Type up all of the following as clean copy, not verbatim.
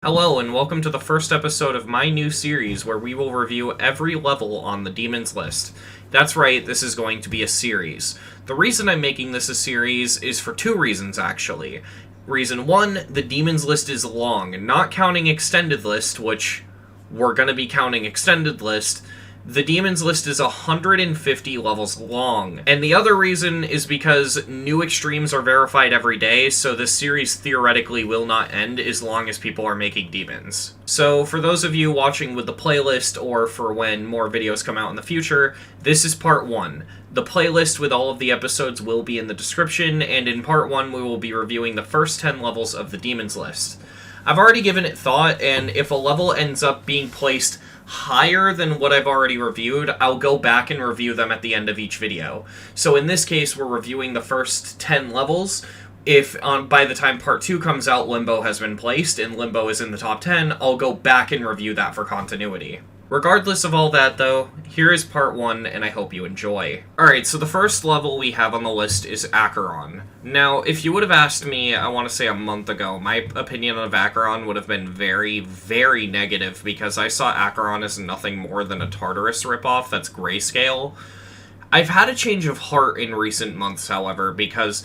Hello, and welcome to the first episode of my new series where we will review every level on the Demon's List. That's right, this is going to be a series. The reason I'm making this a series is for two reasons, actually. Reason one, the Demon's List is long, not counting Extended List, which we're gonna be counting Extended List. The Demon's List is 150 levels long, and the other reason is because new extremes are verified every day, so this series theoretically will not end as long as people are making demons. So for those of you watching with the playlist, or for when more videos come out in the future, this is part 1. The playlist with all of the episodes will be in the description, and in part 1 we will be reviewing the first 10 levels of the Demon's List. I've already given it thought, and if a level ends up being placed higher than what I've already reviewed, I'll go back and review them at the end of each video. So in this case, we're reviewing the first 10 levels. If by the time part 2 comes out, Limbo has been placed, and Limbo is in the top 10, I'll go back and review that for continuity. Regardless of all that, though, here is part 1, and I hope you enjoy. Alright, so the first level we have on the list is Acheron. Now, if you would have asked me, I want to say a month ago, my opinion of Acheron would have been very, very negative, because I saw Acheron as nothing more than a Tartarus ripoff that's grayscale. I've had a change of heart in recent months, however, because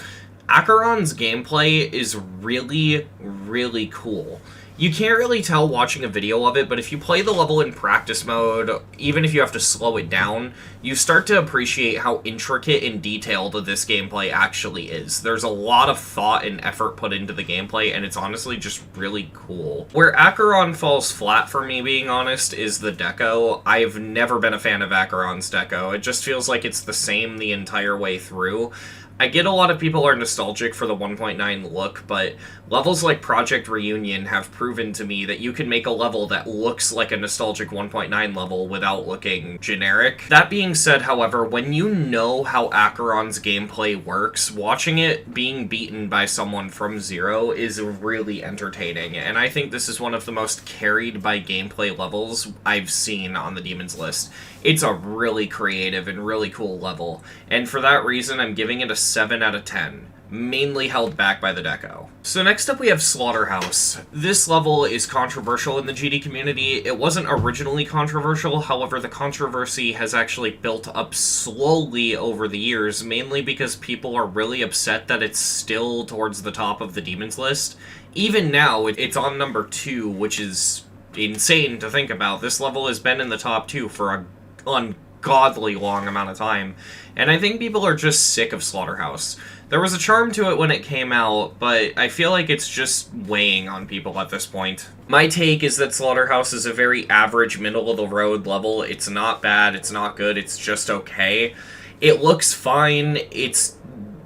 Acheron's gameplay is really, really cool. You can't really tell watching a video of it, but if you play the level in practice mode, even if you have to slow it down, you start to appreciate how intricate and detailed this gameplay actually is. There's a lot of thought and effort put into the gameplay, and it's honestly just really cool. Where Acheron falls flat for me, being honest, is the deco. I've never been a fan of Acheron's deco. It just feels like it's the same the entire way through. I get a lot of people are nostalgic for the 1.9 look, but levels like Project Reunion have proven to me that you can make a level that looks like a nostalgic 1.9 level without looking generic. That being said, however, when you know how Acheron's gameplay works, watching it being beaten by someone from zero is really entertaining, and I think this is one of the most carried by gameplay levels I've seen on the Demon's List. It's a really creative and really cool level, and for that reason I'm giving it a 7 out of 10, mainly held back by the deco. So next up we have Slaughterhouse. This level is controversial in the GD community. It wasn't originally controversial, however the controversy has actually built up slowly over the years, mainly because people are really upset that it's still towards the top of the Demon's List. Even now, it's on number 2, which is insane to think about. This level has been in the top 2 for a ungodly long amount of time, and I think people are just sick of Slaughterhouse. There was a charm to it when it came out, but I feel like it's just weighing on people at this point. My take is that Slaughterhouse is a very average, middle-of-the-road level. It's not bad, it's not good, it's just okay. It looks fine, it's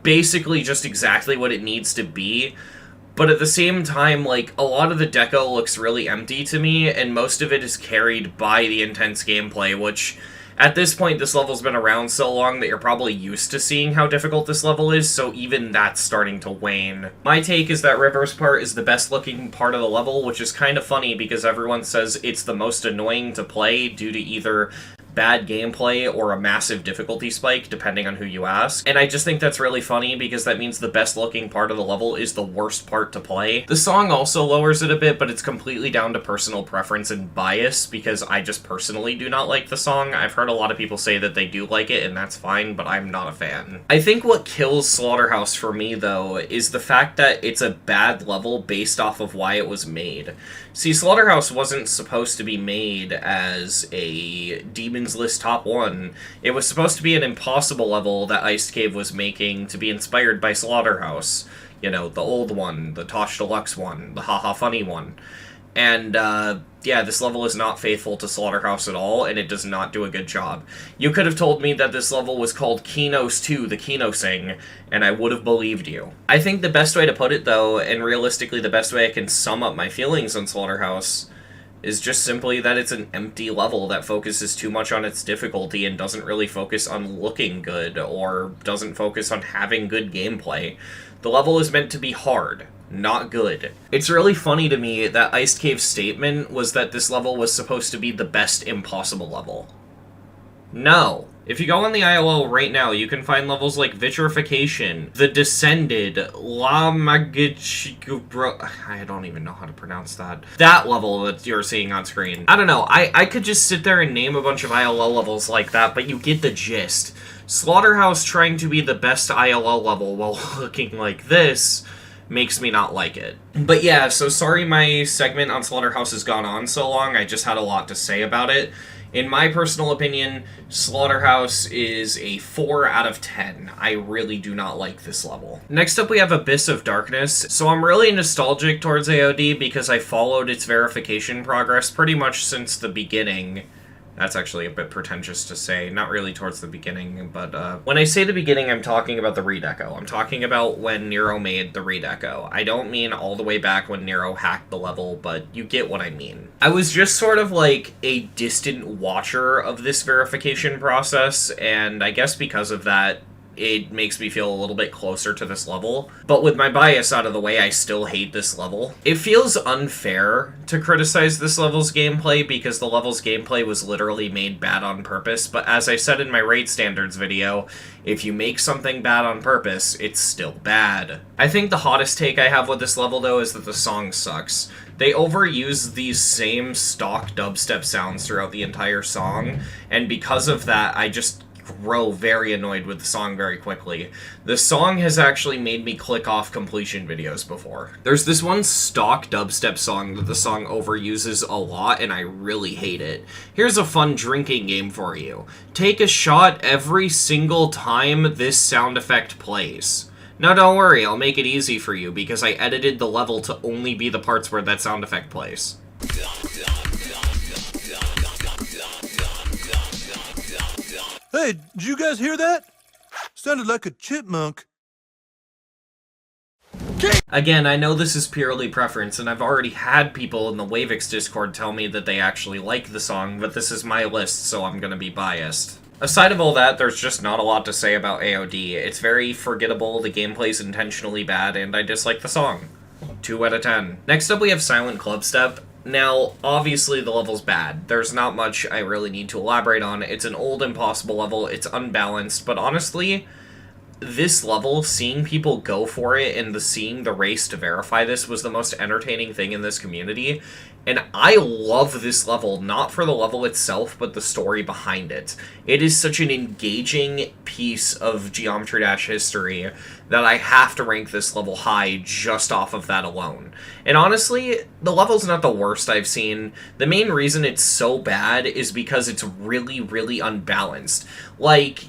basically just exactly what it needs to be, but at the same time, like, a lot of the deco looks really empty to me, and most of it is carried by the intense gameplay, which, at this point, this level's been around so long that you're probably used to seeing how difficult this level is, so even that's starting to wane. My take is that River's part is the best looking part of the level, which is kind of funny because everyone says it's the most annoying to play due to either bad gameplay or a massive difficulty spike, depending on who you ask. And I just think that's really funny because that means the best looking part of the level is the worst part to play. The song also lowers it a bit, but it's completely down to personal preference and bias because I just personally do not like the song. I've heard a lot of people say that they do like it, and that's fine, but I'm not a fan. I think what kills Slaughterhouse for me, though, is the fact that it's a bad level based off of why it was made. See, Slaughterhouse wasn't supposed to be made as a Demon's List top 1. It was supposed to be an impossible level that Ice Cave was making to be inspired by Slaughterhouse. You know, the old one, the Tosh Deluxe one, the Haha Funny one. And, yeah, this level is not faithful to Slaughterhouse at all, and it does not do a good job. You could have told me that this level was called Kinos 2, the Kino Sing, and I would have believed you. I think the best way to put it, though, and realistically the best way I can sum up my feelings on Slaughterhouse, is just simply that it's an empty level that focuses too much on its difficulty and doesn't really focus on looking good, or doesn't focus on having good gameplay. The level is meant to be hard, not good. It's really funny to me that Ice Cave's statement was that this level was supposed to be the best impossible level. No, If you go on the ILL right now, you can find levels like Vitrification, The Descended, La Magichikubro... I don't even know how to pronounce that. That level that you're seeing on screen. I don't know, I could just sit there and name a bunch of ILL levels like that, but you get the gist. Slaughterhouse trying to be the best ILL level while looking like this makes me not like it. But yeah, so sorry my segment on Slaughterhouse has gone on so long, I just had a lot to say about it. In my personal opinion, Slaughterhouse is a 4 out of 10. I really do not like this level. Next up we have Abyss of Darkness. So I'm really nostalgic towards AOD because I followed its verification progress pretty much since the beginning. That's actually a bit pretentious to say, not really towards the beginning, but when I say the beginning, I'm talking about the redeco. I'm talking about when Nero made the redeco. I don't mean all the way back when Nero hacked the level, but you get what I mean. I was just sort of like a distant watcher of this verification process, and I guess because of that, it makes me feel a little bit closer to this level. But with my bias out of the way, I still hate this level. It feels unfair to criticize this level's gameplay because the level's gameplay was literally made bad on purpose, but as I said in my raid standards video, if you make something bad on purpose, it's still bad. I think the hottest take I have with this level, though, is that the song sucks. They overuse these same stock dubstep sounds throughout the entire song, and because of that, I just grow very annoyed with the song very quickly. The song has actually made me click off completion videos before. There's this one stock dubstep song that the song overuses a lot, and I really hate it. Here's a fun drinking game for you. Take a shot every single time this sound effect plays. Now don't worry, I'll make it easy for you, because I edited the level to only be the parts where that sound effect plays. Hey, did you guys hear that? Sounded like a chipmunk. Again, I know this is purely preference, and I've already had people in the Wavix Discord tell me that they actually like the song, but this is my list, so I'm gonna be biased. Aside of all that, there's just not a lot to say about AOD. It's very forgettable, the gameplay's intentionally bad, and I dislike the song. 2 out of 10. Next up we have Silent Clubstep. Now, obviously the level's bad. There's not much I really need to elaborate on. It's an old impossible level, it's unbalanced, but honestly, this level, seeing people go for it and seeing the race to verify this was the most entertaining thing in this community. And I love this level, not for the level itself, but the story behind it. It is such an engaging piece of Geometry Dash history that I have to rank this level high just off of that alone. And honestly, the level's not the worst I've seen. The main reason it's so bad is because it's really, really unbalanced. Like,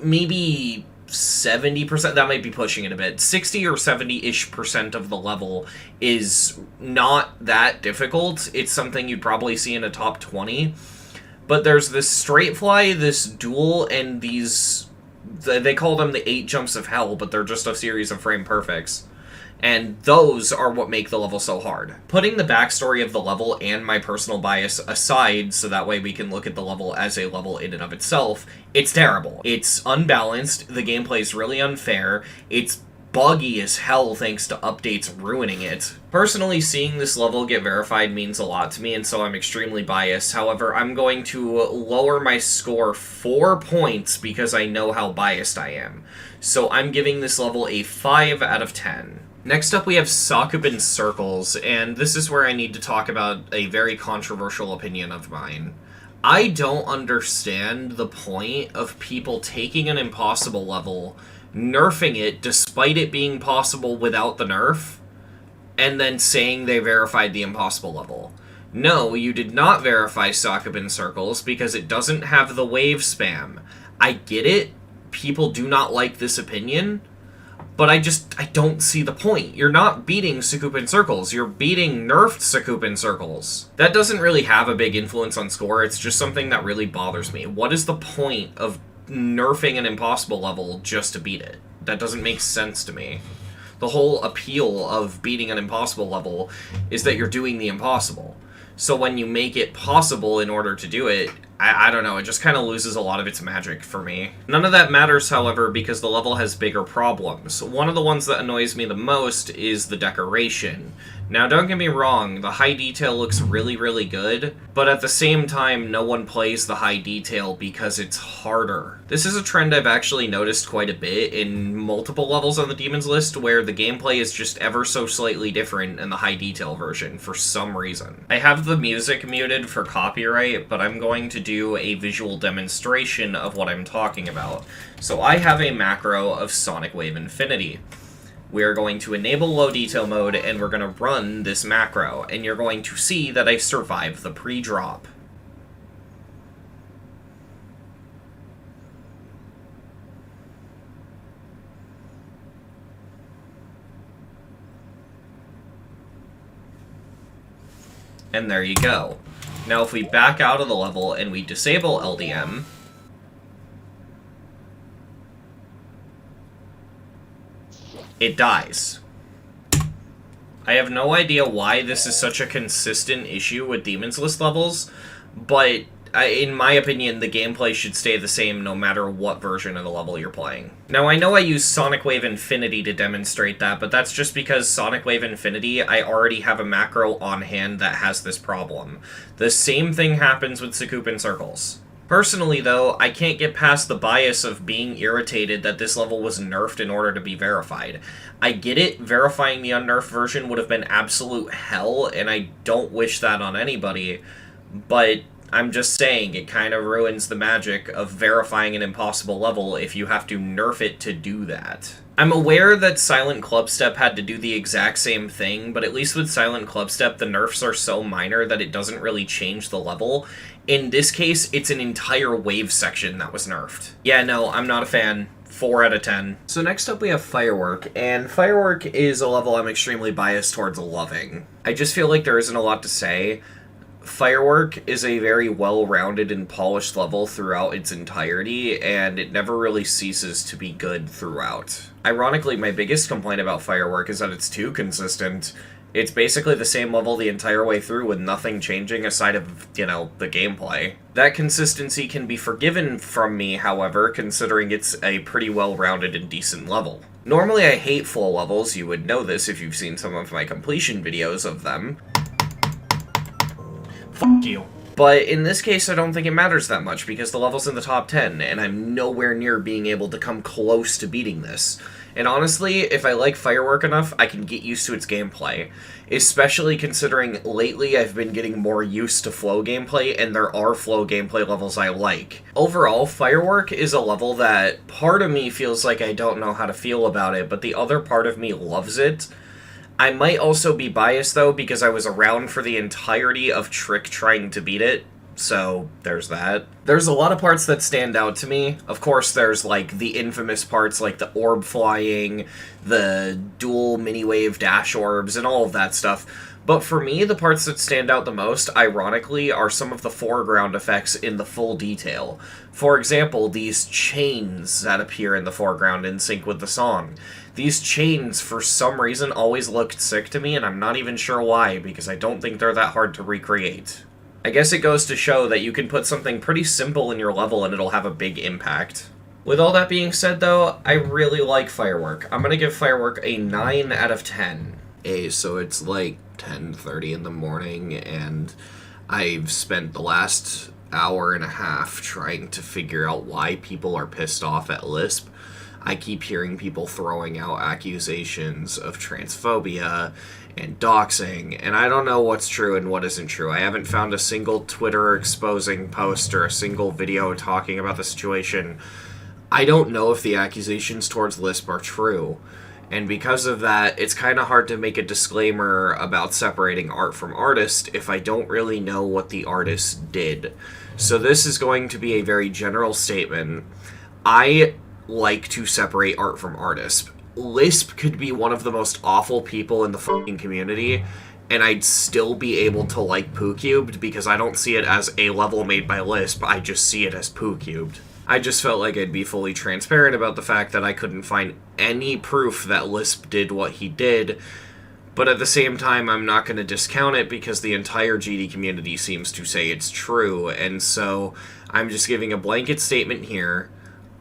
maybe 70%, that might be pushing it a bit, 60 or 70-ish% of the level is not that difficult. It's something you'd probably see in a top 20. But there's this straight fly, this duel, and these, they call them the 8 jumps of hell, but they're just a series of frame perfects. And those are what make the level so hard. Putting the backstory of the level and my personal bias aside, so that way we can look at the level as a level in and of itself, it's terrible. It's unbalanced, the gameplay's really unfair, it's buggy as hell thanks to updates ruining it. Personally, seeing this level get verified means a lot to me, and so I'm extremely biased. However, I'm going to lower my score 4 points because I know how biased I am. So I'm giving this level a 5 out of 10. Next up we have Sakupen Circles, and this is where I need to talk about a very controversial opinion of mine. I don't understand the point of people taking an impossible level, nerfing it despite it being possible without the nerf, and then saying they verified the impossible level. No, you did not verify Sakupen Circles because it doesn't have the wave spam. I get it, people do not like this opinion, but I don't see the point. You're not beating Sakupen Circles, you're beating nerfed Sakupen Circles. That doesn't really have a big influence on score, it's just something that really bothers me. What is the point of nerfing an impossible level just to beat it? That doesn't make sense to me. The whole appeal of beating an impossible level is that you're doing the impossible. So when you make it possible in order to do it, I don't know, it just kind of loses a lot of its magic for me. None of that matters, however, because the level has bigger problems. One of the ones that annoys me the most is the decoration. Now, don't get me wrong, the high detail looks really, really good, but at the same time, no one plays the high detail because it's harder. This is a trend I've actually noticed quite a bit in multiple levels on the Demon's List, where the gameplay is just ever so slightly different in the high detail version, for some reason. I have the music muted for copyright, but I'm going to do a visual demonstration of what I'm talking about. So I have a macro of Sonic Wave Infinity. We're going to enable low detail mode, and we're going to run this macro, and you're going to see that I survived the pre-drop. And there you go. Now if we back out of the level and we disable LDM, it dies. I have no idea why this is such a consistent issue with Demon's List levels, but in my opinion, the gameplay should stay the same no matter what version of the level you're playing. Now, I know I use Sonic Wave Infinity to demonstrate that, but that's just because Sonic Wave Infinity, I already have a macro on hand that has this problem. The same thing happens with Sakupen Circles. Personally, though, I can't get past the bias of being irritated that this level was nerfed in order to be verified. I get it, verifying the unnerfed version would have been absolute hell, and I don't wish that on anybody, but I'm just saying, it kind of ruins the magic of verifying an impossible level if you have to nerf it to do that. I'm aware that Silent Clubstep had to do the exact same thing, but at least with Silent Clubstep, the nerfs are so minor that it doesn't really change the level. In this case, it's an entire wave section that was nerfed. Yeah, no, I'm not a fan. 4 out of 10. So next up we have Firework, and Firework is a level I'm extremely biased towards loving. I just feel like there isn't a lot to say. Firework is a very well-rounded and polished level throughout its entirety, and it never really ceases to be good throughout. Ironically, my biggest complaint about Firework is that it's too consistent. It's basically the same level the entire way through with nothing changing aside of, the gameplay. That consistency can be forgiven from me, however, considering it's a pretty well-rounded and decent level. Normally I hate flow levels, you would know this if you've seen some of my completion videos of them. Fuck you. But in this case, I don't think it matters that much, because the level's in the top 10, and I'm nowhere near being able to come close to beating this. And honestly, if I like Firework enough, I can get used to its gameplay. Especially considering lately I've been getting more used to flow gameplay, and there are flow gameplay levels I like. Overall, Firework is a level that part of me feels like I don't know how to feel about it, but the other part of me loves it. I might also be biased, though, because I was around for the entirety of Trick trying to beat it, so there's that. There's a lot of parts that stand out to me. Of course, there's, the infamous parts like the orb flying, the dual mini-wave dash orbs, and all of that stuff. But for me, the parts that stand out the most, ironically, are some of the foreground effects in the full detail. For example, these chains that appear in the foreground in sync with the song. These chains, for some reason, always looked sick to me, and I'm not even sure why, because I don't think they're that hard to recreate. I guess it goes to show that you can put something pretty simple in your level and it'll have a big impact. With all that being said, though, I really like Firework. I'm gonna give Firework a 9 out of 10. So it's 10:30 in the morning, and I've spent the last hour and a half trying to figure out why people are pissed off at Lisp. I keep hearing people throwing out accusations of transphobia and doxing, and I don't know what's true and what isn't true. I haven't found a single Twitter exposing post or a single video talking about the situation. I don't know if the accusations towards Lisp are true, and because of that, it's kind of hard to make a disclaimer about separating art from artist if I don't really know what the artist did. So this is going to be a very general statement. I like to separate art from artist. Lisp could be one of the most awful people in the fucking community, and I'd still be able to like Poocubed because I don't see it as a level made by Lisp, I just see it as Poocubed. I just felt like I'd be fully transparent about the fact that I couldn't find any proof that Lisp did what he did, but at the same time, I'm not going to discount it because the entire GD community seems to say it's true, and so I'm just giving a blanket statement here.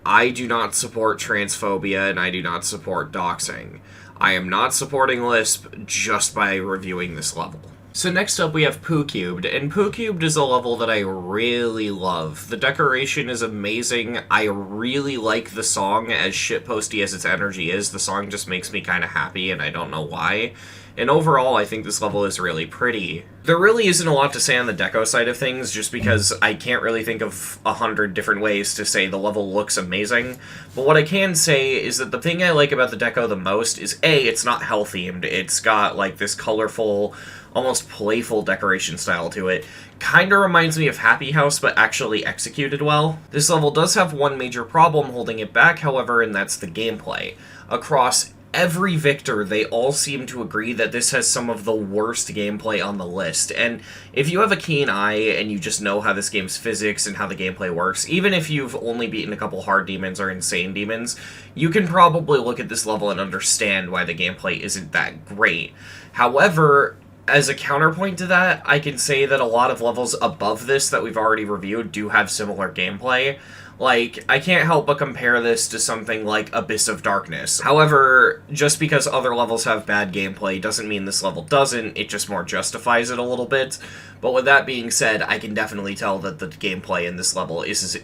I do not support transphobia, and I do not support doxing. I am not supporting Lisp just by reviewing this level. So next up we have Poocubed, and Poocubed is a level that I really love. The decoration is amazing. I really like the song, as shitposty as its energy is. The song just makes me kind of happy, and I don't know why. And overall, I think this level is really pretty. There really isn't a lot to say on the deco side of things, just because I can't really think of 100 different ways to say the level looks amazing. But what I can say is that the thing I like about the deco the most is, A, it's not hell-themed. It's got, like, this colorful, almost playful decoration style to it. Kinda reminds me of Happy House, but actually executed well. This level does have one major problem holding it back, however, and that's the gameplay. Across every victor, they all seem to agree that this has some of the worst gameplay on the list, and if you have a keen eye and you just know how this game's physics and how the gameplay works, even if you've only beaten a couple hard demons or insane demons, you can probably look at this level and understand why the gameplay isn't that great. However, as a counterpoint to that, I can say that a lot of levels above this that we've already reviewed do have similar gameplay. Like, I can't help but compare this to something like Abyss of Darkness. However, just because other levels have bad gameplay doesn't mean this level doesn't, it just more justifies it a little bit. But with that being said, I can definitely tell that the gameplay in this level is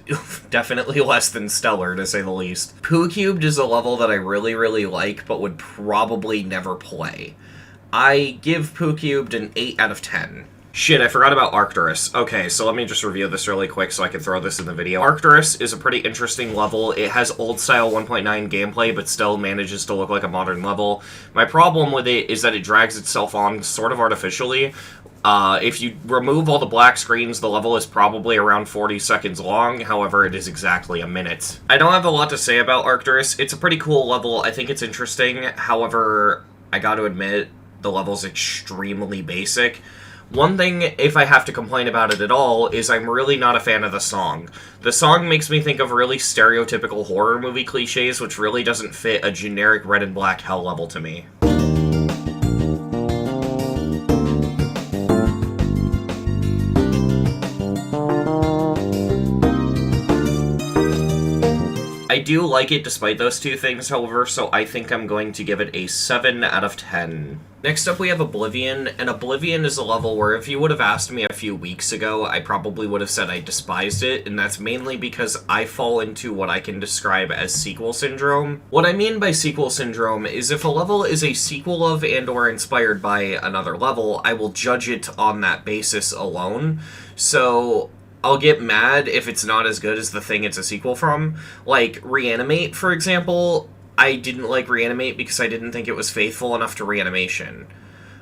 definitely less than stellar, to say the least. Poocubed is a level that I really like, but would probably never play. I give Poocubed an 8 out of 10. Shit, I forgot about Arcturus. Okay, so let me just review this really quick so I can throw this in the video. Arcturus is a pretty interesting level. It has old-style 1.9 gameplay, but still manages to look like a modern level. My problem with it is that it drags itself on sort of artificially. If you remove all the black screens, the level is probably around 40 seconds long, however, it is exactly a minute. I don't have a lot to say about Arcturus. It's a pretty cool level. I think it's interesting. However, I gotta admit, the level's extremely basic. One thing, if I have to complain about it at all, is I'm really not a fan of the song. The song makes me think of really stereotypical horror movie cliches, which really doesn't fit a generic red and black hell level to me. I do like it despite those two things, however, so I think I'm going to give it a 7 out of 10. Next up we have Oblivion, and Oblivion is a level where if you would have asked me a few weeks ago, I probably would have said I despised it, and that's mainly because I fall into what I can describe as sequel syndrome. What I mean by sequel syndrome is if a level is a sequel of and or inspired by another level, I will judge it on that basis alone. So I'll get mad if it's not as good as the thing it's a sequel from. Like, Reanimate, for example, I didn't like Reanimate because I didn't think it was faithful enough to Reanimation.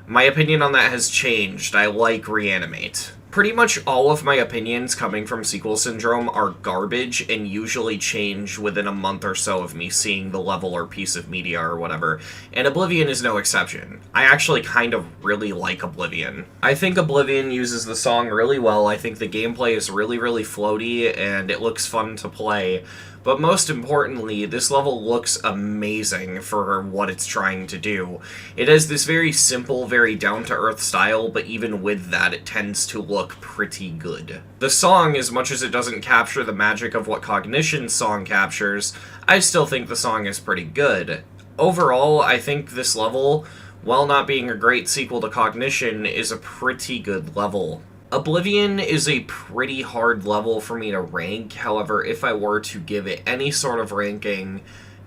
My opinion on that has changed. I like Reanimate. Pretty much all of my opinions coming from sequel syndrome are garbage and usually change within a month or so of me seeing the level or piece of media or whatever, and Oblivion is no exception. I actually kind of really like Oblivion. I think Oblivion uses the song really well. I think the gameplay is really floaty and it looks fun to play. But most importantly, this level looks amazing for what it's trying to do. It has this very simple, very down-to-earth style, but even with that, it tends to look pretty good. The song, as much as it doesn't capture the magic of what Cognition's song captures, I still think the song is pretty good. Overall, I think this level, while not being a great sequel to Cognition, is a pretty good level. Oblivion is a pretty hard level for me to rank, however, if I were to give it any sort of ranking,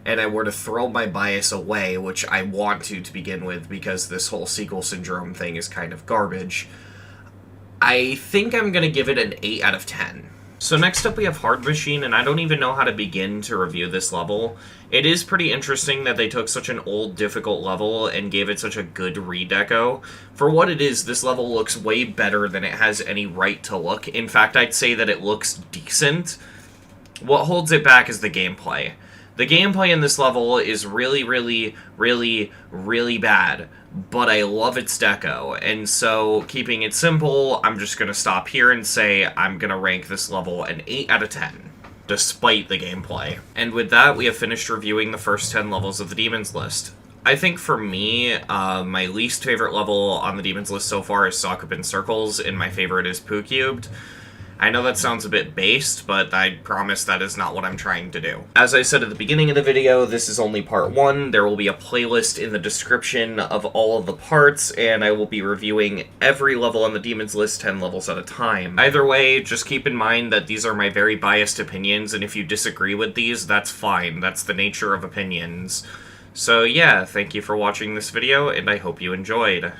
and I were to throw my bias away, which I want to begin with because this whole sequel syndrome thing is kind of garbage, I think I'm going to give it an 8 out of 10. So next up we have Hard Machine, and I don't even know how to begin to review this level. It is pretty interesting that they took such an old, difficult level and gave it such a good redeco. For what it is, this level looks way better than it has any right to look. In fact, I'd say that it looks decent. What holds it back is the gameplay. The gameplay in this level is really bad, but I love its deco, and so, keeping it simple, I'm just gonna stop here and say I'm gonna rank this level an 8 out of 10, despite the gameplay. And with that, we have finished reviewing the first 10 levels of the Demons list. I think for me, my least favorite level on the Demons list so far is Sakupen Circles, and my favorite is Poocubed. I know that sounds a bit based, but I promise that is not what I'm trying to do. As I said at the beginning of the video, this is only part 1. There will be a playlist in the description of all of the parts, and I will be reviewing every level on the Demon's List 10 levels at a time. Either way, just keep in mind that these are my very biased opinions, and if you disagree with these, that's fine. That's the nature of opinions. So yeah, thank you for watching this video, and I hope you enjoyed.